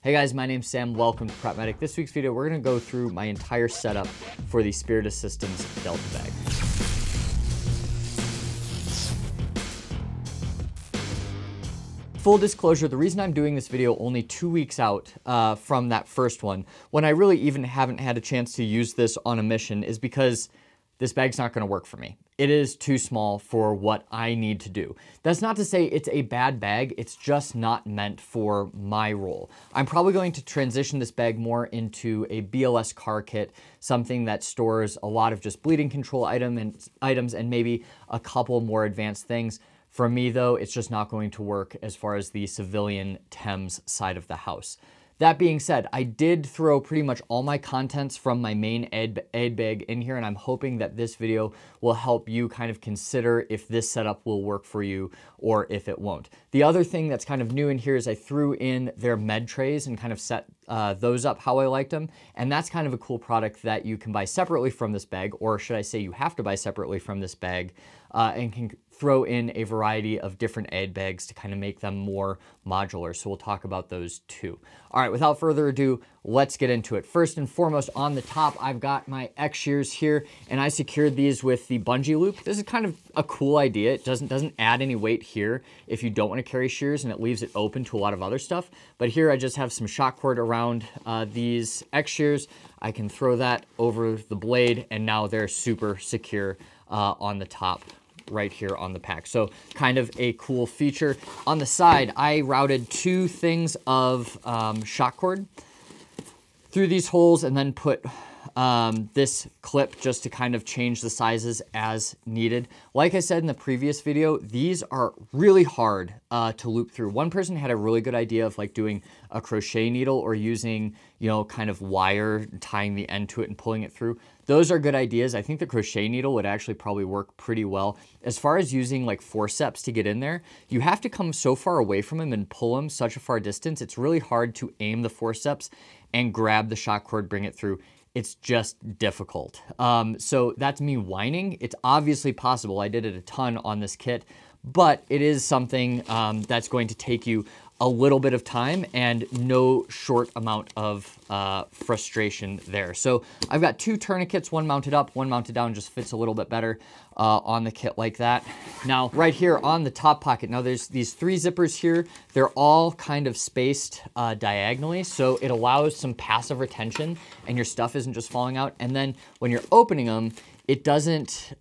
Hey guys, my name's Sam. Welcome to PrepMedic. This week's video, we're gonna go through my entire setup for the Spiritus Systems Delta Bag. Full disclosure, the reason I'm doing this video only 2 weeks out from that first one, when I really even haven't had a chance to use this on a mission, is because this bag's not gonna work for me. It is too small for what I need to do. That's not to say it's a bad bag, it's just not meant for my role. I'm probably going to transition this bag more into a BLS car kit, something that stores a lot of just bleeding control items and maybe a couple more advanced things. For me though, it's just not going to work as far as the civilian TEMS side of the house. That being said, I did throw pretty much all my contents from my main aid bag in here, and I'm hoping that this video will help you kind of consider if this setup will work for you or if it won't. The other thing that's kind of new in here is I threw in their med trays and kind of set those up how I liked them, and that's kind of a cool product that you can buy separately from this bag, or should I say you have to buy separately from this bag, and can throw in a variety of different aid bags to kind of make them more modular. So we'll talk about those too. All right, without further ado, let's get into it. First and foremost, on the top, I've got my X shears here, and I secured these with the bungee loop. This is kind of a cool idea. It doesn't add any weight here if you don't want to carry shears, and it leaves it open to a lot of other stuff. But here I just have some shock cord around these X shears. I can throw that over the blade, and now they're super secure on the top right here on the pack. So kind of a cool feature. On the side, I routed 2 things of shock cord through these holes and then put this clip just to kind of change the sizes as needed. Like I said in the previous video, these are really hard to loop through. One person had a really good idea of like doing a crochet needle or using, you know, kind of wire, tying the end to it and pulling it through. Those are good ideas. I think the crochet needle would actually probably work pretty well. As far as using like forceps to get in there, you have to come so far away from them and pull them such a far distance. It's really hard to aim the forceps and grab the shock cord, bring it through. It's just difficult. So that's me whining. It's obviously possible. I did it a ton on this kit, but it is something that's going to take you a little bit of time and no short amount of frustration there. So I've got 2 tourniquets, one mounted up, one mounted down, just fits a little bit better on the kit like that. Now, right here on the top pocket, now there's these 3 zippers here. They're all kind of spaced diagonally, so it allows some passive retention and your stuff isn't just falling out. And then when you're opening them, it doesn't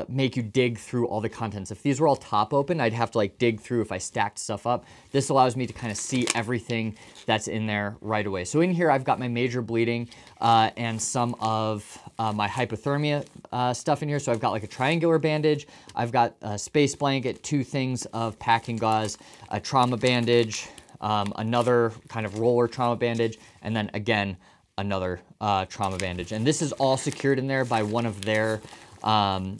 make you dig through all the contents. If these were all top open, I'd have to like dig through if I stacked stuff up. This allows me to kind of see everything that's in there right away. So in here, I've got my major bleeding and some of my hypothermia stuff in here. So I've got like a triangular bandage. I've got a space blanket, 2 things of packing gauze, a trauma bandage, another kind of roller trauma bandage, and then again, another trauma bandage. And this is all secured in there by one of their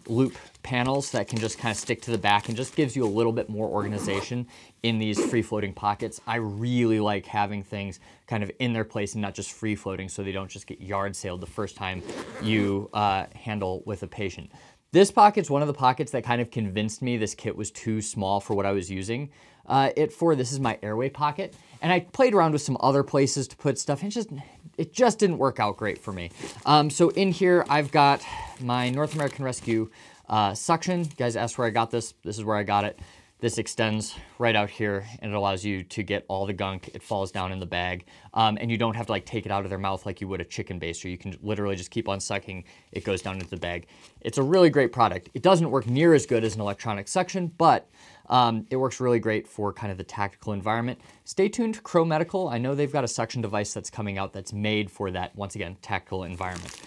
loop panels that can just kind of stick to the back and just gives you a little bit more organization in these free-floating pockets. I really like having things kind of in their place and not just free-floating so they don't just get yard sailed the first time you handle with a patient. This pocket's one of the pockets that kind of convinced me this kit was too small for what I was using it for. This is my airway pocket. And I played around with some other places to put stuff, and it just didn't work out great for me. So in here, I've got my North American Rescue suction. You guys asked where I got this. This is where I got it. This extends right out here, and it allows you to get all the gunk. It falls down in the bag, and you don't have to like take it out of their mouth like you would a chicken baster. You can literally just keep on sucking. It goes down into the bag. It's a really great product. It doesn't work near as good as an electronic suction, but it works really great for kind of the tactical environment. Stay tuned to PrepMedic. I know they've got a suction device that's coming out that's made for that, once again, tactical environment.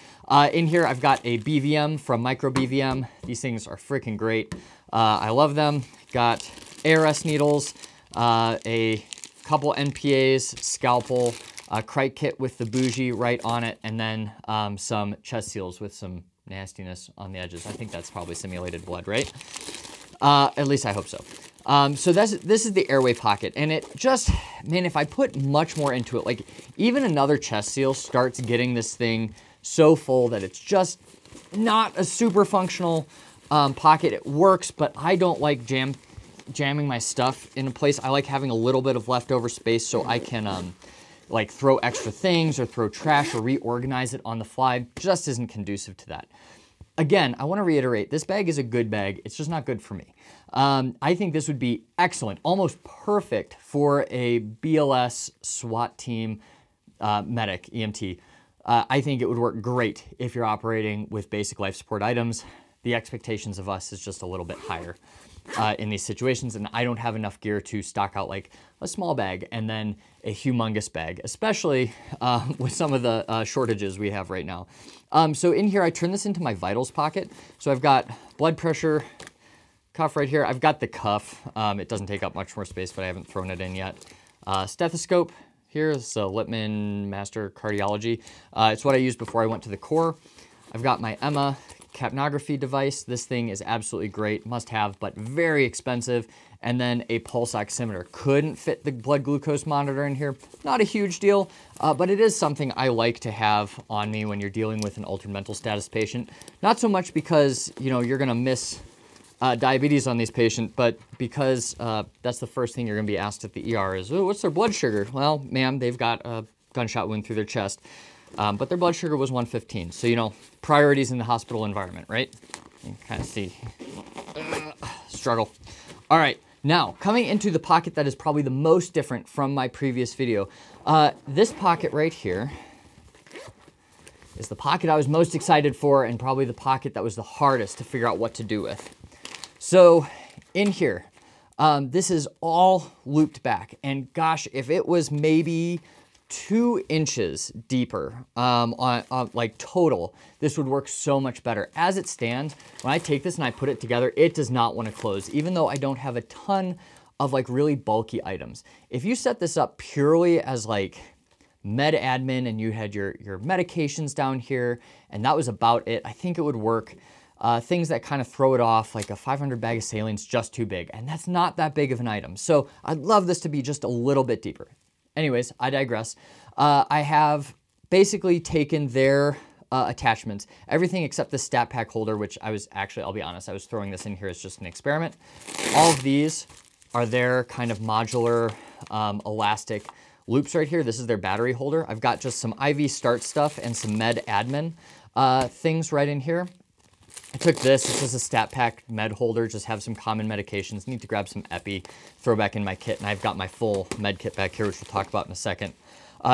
In here, I've got a BVM from Micro BVM. These things are freaking great. I love them. Got ARS needles, a couple NPAs, scalpel, a crite kit with the bougie right on it, and then some chest seals with some nastiness on the edges. I think that's probably simulated blood, right? At least I hope so. So this is the airway pocket, and it just, man, if I put much more into it, like even another chest seal starts getting this thing so full that it's just not a super functional pocket. It works, but I don't like jamming my stuff in a place. I like having a little bit of leftover space so I can like throw extra things or throw trash or reorganize it on the fly. Just isn't conducive to that. Again, I want to reiterate, this bag is a good bag. It's just not good for me. I think this would be excellent, almost perfect for a BLS SWAT team medic, EMT. I think it would work great if you're operating with basic life support items. The expectations of us is just a little bit higher in these situations, and I don't have enough gear to stock out like a small bag and then a humongous bag, especially with some of the shortages we have right now. So in here, I turn this into my vitals pocket. So I've got blood pressure cuff right here. I've got the cuff. It doesn't take up much more space, but I haven't thrown it in yet. Stethoscope. Here's a Littman Master Cardiology. It's what I used before I went to the Corps. I've got my EMA capnography device. This thing is absolutely great, must have, but very expensive. And then a pulse oximeter. Couldn't fit the blood glucose monitor in here. Not a huge deal, but it is something I like to have on me when you're dealing with an altered mental status patient. Not so much because, you know, you're gonna miss diabetes on these patients, but because that's the first thing you're gonna be asked at the ER is, oh, what's their blood sugar? Well, ma'am, they've got a gunshot wound through their chest, but their blood sugar was 115. So, you know, priorities in the hospital environment, right? You can kind of see, struggle. All right, now coming into the pocket that is probably the most different from my previous video. This pocket right here is the pocket I was most excited for and probably the pocket that was the hardest to figure out what to do with. So in here, this is all looped back, and gosh, if it was maybe 2 inches deeper on like total, this would work so much better. As it stands, when I take this and I put it together, it does not want to close, even though I don't have a ton of like really bulky items. If you set this up purely as like med admin and you had your medications down here and that was about it, I think it would work. Things that kind of throw it off, like a 500 bag of saline's just too big, and that's not that big of an item. So I'd love this to be just a little bit deeper. Anyways, I digress. I have basically taken their attachments, everything except the stat pack holder, which I'll be honest, I was throwing this in here as just an experiment. All of these are their kind of modular elastic loops right here. This is their battery holder. I've got just some IV start stuff and some med admin things right in here. I took this is a stat pack med holder, just have some common medications. Need to grab some epi, throw back in my kit, and I've got my full med kit back here, which we'll talk about in a second.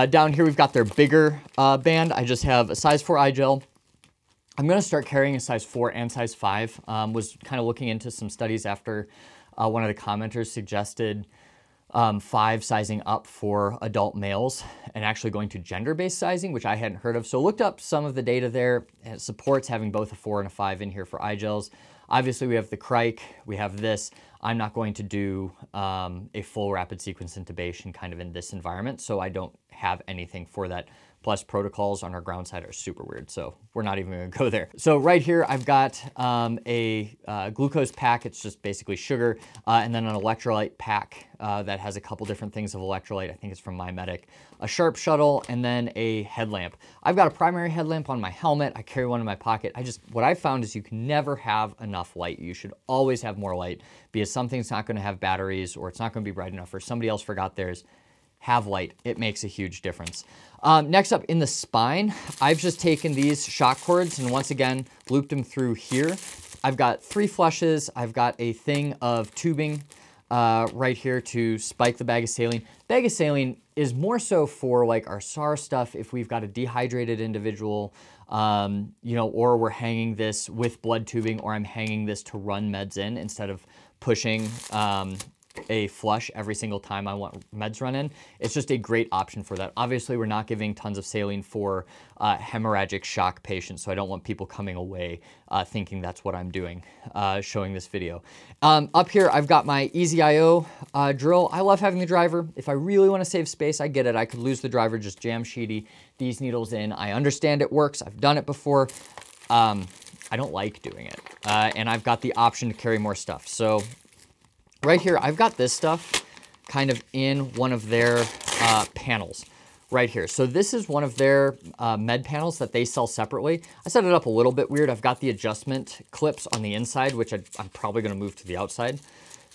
Down here, we've got their bigger band. I just have a size 4 eye gel. I'm gonna start carrying a size 4 and size 5. Was kind of looking into some studies after one of the commenters suggested 5 sizing up for adult males and actually going to gender-based sizing, which I hadn't heard of. So looked up some of the data there. It supports having both a 4 and a 5 in here for eye gels. Obviously, we have the Crike, we have this. I'm not going to do a full rapid sequence intubation kind of in this environment, so I don't have anything for that. Plus, protocols on our ground side are super weird, so we're not even gonna go there. So right here, I've got a glucose pack. It's just basically sugar, and then an electrolyte pack that has a couple different things of electrolyte. I think it's from PrepMedic. A sharp shuttle, and then a headlamp. I've got a primary headlamp on my helmet. I carry one in my pocket. What I've found is you can never have enough light. You should always have more light because something's not gonna have batteries or it's not gonna be bright enough or somebody else forgot theirs. Have light, it makes a huge difference. Next up in the spine, I've just taken these shock cords and once again, looped them through here. I've got 3 flushes. I've got a thing of tubing right here to spike the bag of saline. Bag of saline is more so for like our SAR stuff if we've got a dehydrated individual, you know, or we're hanging this with blood tubing, or I'm hanging this to run meds in instead of pushing a flush every single time I want meds run in. It's just a great option for that. Obviously, we're not giving tons of saline for hemorrhagic shock patients, so I don't want people coming away thinking that's what I'm doing, showing this video. Up here, I've got my EasyIO drill. I love having the driver. If I really want to save space, I get it. I could lose the driver, just jam Sheedy these needles in. I understand it works. I've done it before. I don't like doing it. And I've got the option to carry more stuff. So right here, I've got this stuff kind of in one of their panels right here. So this is one of their med panels that they sell separately. I set it up a little bit weird. I've got the adjustment clips on the inside, which I'm probably gonna move to the outside.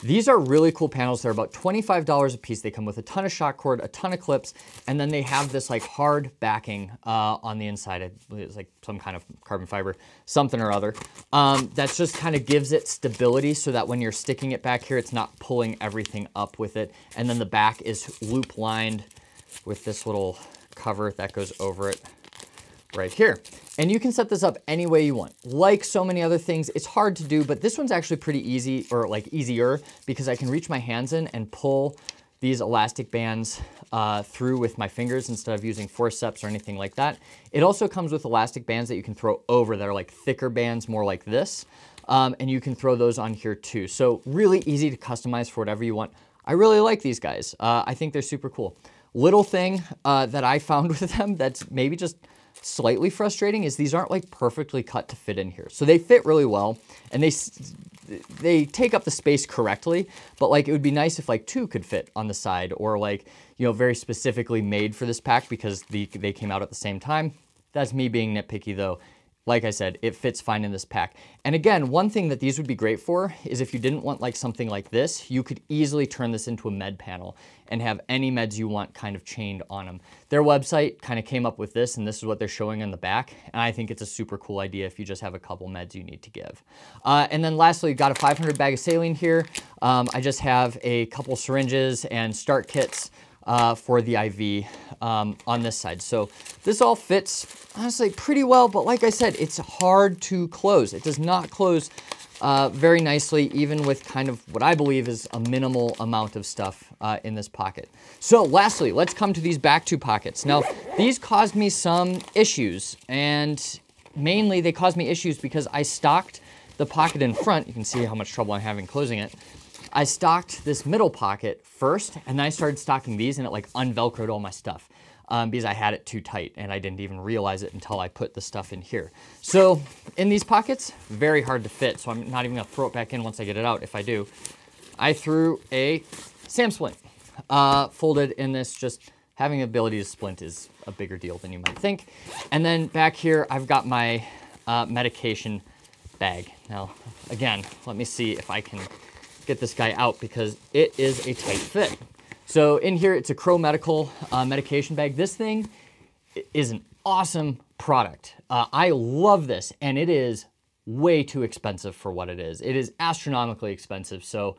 These are really cool panels. They're about $25 a piece. They come with a ton of shock cord, a ton of clips, and then they have this like hard backing on the inside. It's like some kind of carbon fiber, something or other. That just kind of gives it stability so that when you're sticking it back here, it's not pulling everything up with it. And then the back is loop lined with this little cover that goes over it right here. And you can set this up any way you want. Like so many other things, it's hard to do, but this one's actually pretty easy, or like easier, because I can reach my hands in and pull these elastic bands through with my fingers instead of using forceps or anything like that. It also comes with elastic bands that you can throw over that are like thicker bands, more like this. And you can throw those on here too. So really easy to customize for whatever you want. I really like these guys. I think they're super cool. Little thing that I found with them that's maybe just slightly frustrating is these aren't like perfectly cut to fit in here. So they fit really well and they take up the space correctly, but like it would be nice if like two could fit on the side, or like, you know, very specifically made for this pack because they came out at the same time. That's me being nitpicky though. Like I said, it fits fine in this pack. And again, one thing that these would be great for is if you didn't want like something like this, you could easily turn this into a med panel and have any meds you want kind of chained on them. Their website kind of came up with this, and this is what they're showing in the back. And I think it's a super cool idea if you just have a couple meds you need to give. And then lastly, got a 500 bag of saline here. I just have a couple syringes and start kits for the IV on this side. So this all fits honestly pretty well, but like I said, it's hard to close. It does not close very nicely, even with kind of what I believe is a minimal amount of stuff in this pocket. So lastly, let's come to these back two pockets. Now, these caused me some issues, and mainly they caused me issues because I stocked the pocket in front. You can see how much trouble I'm having closing it. I stocked this middle pocket first, and then I started stocking these, and it like unvelcroed all my stuff because I had it too tight, and I didn't even realize it until I put the stuff in here. So in these pockets, very hard to fit, so I'm not even gonna throw it back in once I get it out. If I do, I threw a SAM splint folded in this. Just having the ability to splint is a bigger deal than you might think. And then back here, I've got my medication bag. Now, again, let me see if I can get this guy out because it is a tight fit. So in here, it's a Crow Medical medication bag. This thing is an awesome product. I love this, and it is way too expensive for what it is. It is astronomically expensive. So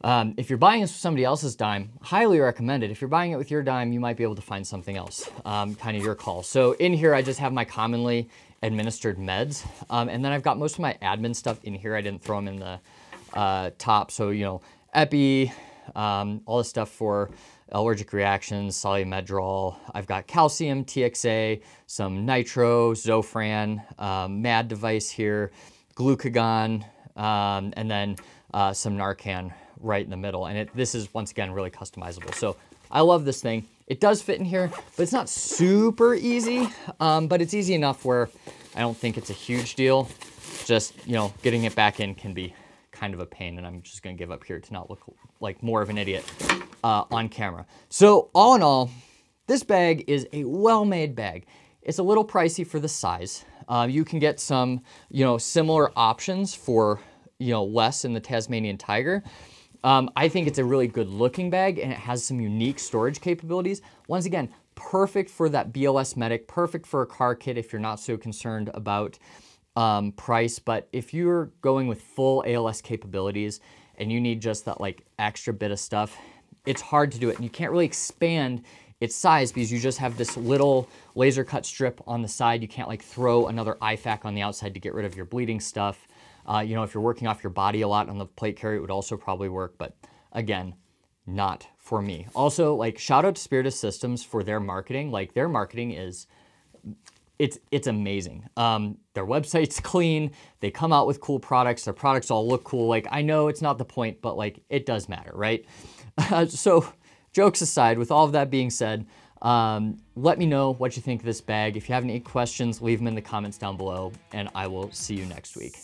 if you're buying this with somebody else's dime, highly recommend it. If you're buying it with your dime, you might be able to find something else, kind of your call. So in here, I just have my commonly administered meds. And then I've got most of my admin stuff in here. I didn't throw them in the top. So, you know, epi, all the stuff for allergic reactions, Solumedrol. I've got calcium, TXA, some nitro, Zofran, MAD device here, glucagon, and then some Narcan right in the middle. And this is, once again, really customizable. So I love this thing. It does fit in here, but it's not super easy, but it's easy enough where I don't think it's a huge deal. Just, you know, getting it back in can be kind of a pain, and I'm just gonna give up here to not look like more of an idiot on camera. So all in all, this bag is a well-made bag. It's a little pricey for the size. You can get some, you know, similar options for, you know, less in the Tasmanian Tiger. I think it's a really good looking bag, and it has some unique storage capabilities. Once again, perfect for that BLS medic, perfect for a car kit if you're not so concerned about price. But if you're going with full ALS capabilities and you need just that like extra bit of stuff, it's hard to do it. And you can't really expand its size because you just have this little laser cut strip on the side. You can't like throw another IFAC on the outside to get rid of your bleeding stuff. You know, if you're working off your body a lot on the plate carry, it would also probably work, but again, not for me. Also, like, shout out to Spiritus Systems for their marketing. Like, their marketing is, it's amazing. Their website's clean. They come out with cool products. Their products all look cool. Like, I know it's not the point, but like, it does matter, right? So jokes aside, with all of that being said, let me know what you think of this bag. If you have any questions, leave them in the comments down below, and I will see you next week.